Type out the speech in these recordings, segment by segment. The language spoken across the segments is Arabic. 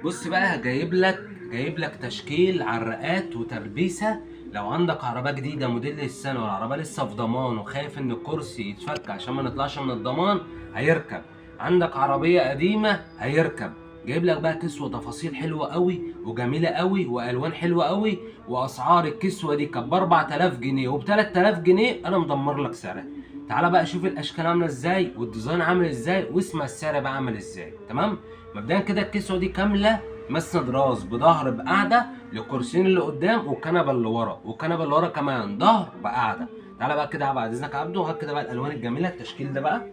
بص بقى، جايب لك تشكيل عرقات وتربيسه. لو عندك عربيه جديده موديل السنه والعربيه لسه في ضمان وخايف ان الكرسي يتفك عشان ما نطلعش من الضمان، هيركب. عندك عربيه قديمه، هيركب. جايب لك بقى كسوه تفاصيل حلوه قوي وجميله قوي والوان حلوه قوي، واسعار الكسوه دي كانت ب 4000 جنيه وب 3000 جنيه، انا مدمر لك سعرها. تعالى بقى شوف الاشكال عامله ازاي والديزاين عامل ازاي واسمع السعر بقى عامل ازاي. تمام. مبدئيا كده الكسوه دي كامله مسند راس بظهر بقعده للكرسيين اللي قدام والكنبه اللي ورا، والكنبه اللي ورا كمان ظهر بقعده. تعالى بقى كده بعد اذنك يا عبده، هات كده بقى الالوان الجميله. التشكيل ده بقى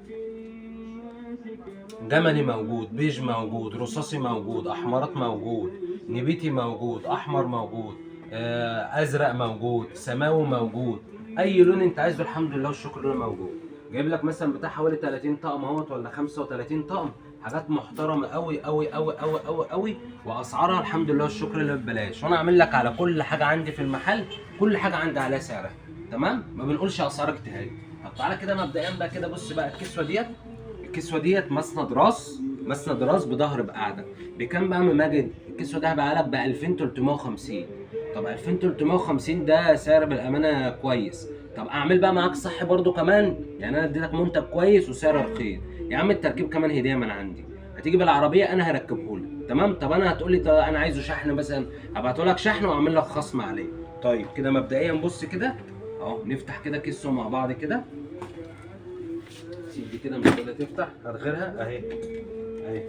جملي موجود، بيج موجود، رصاصي موجود، احمرات موجود، نبيتي موجود، احمر موجود، ازرق موجود، سماوي موجود. اي لون انت عايزه الحمد لله والشكر لله موجود. جايب لك مثلا بتاع حوالي 30 طقم اهوت ولا 35 طقم، حاجات محترمه قوي قوي قوي قوي قوي قوي، واسعارها الحمد لله والشكر لله ببلاش. وانا عامل لك على كل حاجه عندي في المحل، كل حاجه عندي عليها سعرها. تمام، ما بنقولش اسعار اجتهادي. طب تعالى كده مبدئيا بقى كده، بص بقى الكسوه ديت مسند راس بظهر بقعده. بكام بقى يا عم ماجد؟ الكسوه ده هيبقى لك ب 2350. طب 2350 ده سعر بالامانه كويس. طب اعمل بقى معاك صح برضو كمان، يعني انا اديتك منتج كويس وسعر رخيص. يا عم التركيب كمان هديه من عندي. هتيجي بالعربيه انا هركبه لك. تمام. طب انا هتقول لي طب انا عايزه شحن مثلا، هبعته لك شحن واعمل لك خصم عليه. طيب كده مبدئيا بص كده اهو، نفتح كده كيسه مع بعض كده. سيب دي كده مش قادره تفتح، هات غيرها اهي. اهي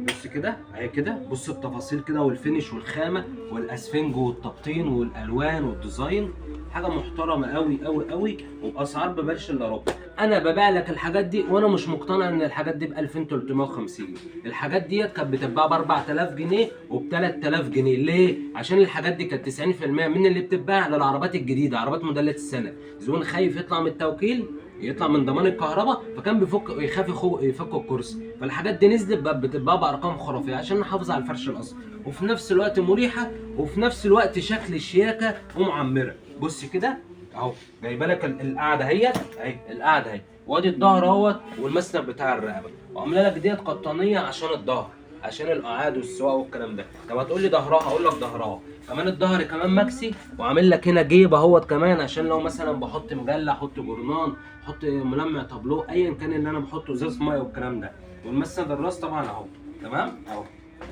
بص كده اهي كده، بص التفاصيل كده والفينش والخامه والاسفنج والتبطين والالوان والديزاين، حاجه محترمه قوي قوي قوي وباسعار ببلاش الا ربع. انا ببيع لك الحاجات دي وانا مش مقتنع ان الحاجات دي ب 2350. الحاجات ديت كانت بتتباع ب 4000 جنيه وب 3000 جنيه. ليه؟ عشان الحاجات دي كانت 90% من اللي بتتباع للعربيات الجديده، عربيات موديلة السنه. زبون خايف يطلع من التوكيل، يطلع من ضمان الكهرباء، فكان يخاف يفك الكرسي. فالحاجات دي نزلت بقى بتتباع بارقام خرافيه عشان نحافظ على الفرش الاصلي، وفي نفس الوقت مريحه، وفي نفس الوقت شكل شياكه ومعمره. بص كده اهو، جايبه لك القعده اهي، القعده اهي، وادي الظهر اهوت والمسند بتاع الرقبه، وعامله لك ديت قطنيه عشان الظهر، عشان القعاد والسواق والكلام ده. طب هتقول لي ظهرها، هقول لك ظهرها كمان، الظهر كمان مكسي، وعامل لك هنا جيب اهوت كمان عشان لو مثلا بحط مجله، احط جورنان، احط ملمع تابلو، ايا كان اللي انا بحطه، ازاز ميه والكلام ده. والمسند الراس طبعا اهو. تمام اهو.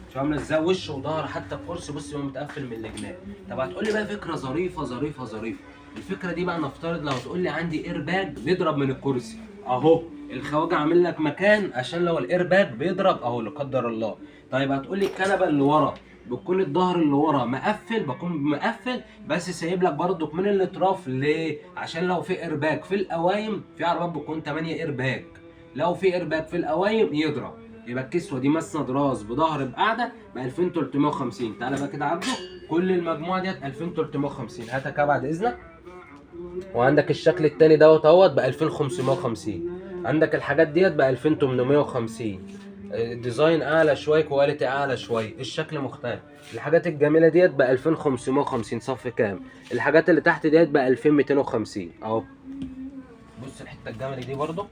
شوف عامله ازاي وش وظهر، حتى الكرسي بص هو متقفل من الجناب. طب هتقول لي بقى فكره ظريفه ظريفه ظريفه. الفكره دي بقى نفترض لو تقول لي عندي ايرباج بيضرب من الكرسي اهو، الخواجه عامل لك مكان عشان لو الايرباج بيضرب اهو لا قدر الله. طيب هتقول لي الكنبه اللي ورا بتكون الظهر اللي ورا مقفل، بكون مقفل بس سايب لك برضك من الاطراف. ليه؟ عشان لو في ايرباج في القوايم، في عربيات بتكون 8 ايرباج، لو في ايرباج في القوايم يضرب. يبقى الكسوه دي مسند راس بظهر بقعده ب 2350. تعالى بقى كده عبده، كل المجموعه ديت 2350. هاتها كده بعد اذنك. وعندك الشكل التاني دوت اهوت ب 2550. عندك الحاجات ديت ب 2850. الديزاين اعلى شويه، كواليتي اعلى شويه، الشكل مختلف. الحاجات الجميله ديت ب 2550 صف كام. الحاجات اللي تحت ديت ب 2250 اهو. بص الحته الجملي دي برضو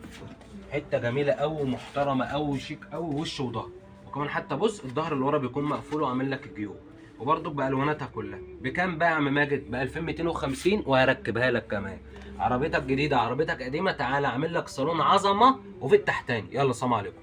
حته جميله قوي ومحترمه قوي وشيك قوي، وش وظهر. وكمان حتى بص الظهر اللي ورا بيكون مقفول وعامل لك جيوب، وبرضك بالواناتها كلها. بكام بقى يا عم ماجد؟ ب 2250 وهركبها لك كمان. عربيتك جديده عربيتك قديمه، تعالى اعمل لك صالون عظمه وفي التحتاني. يلا سلام عليكم.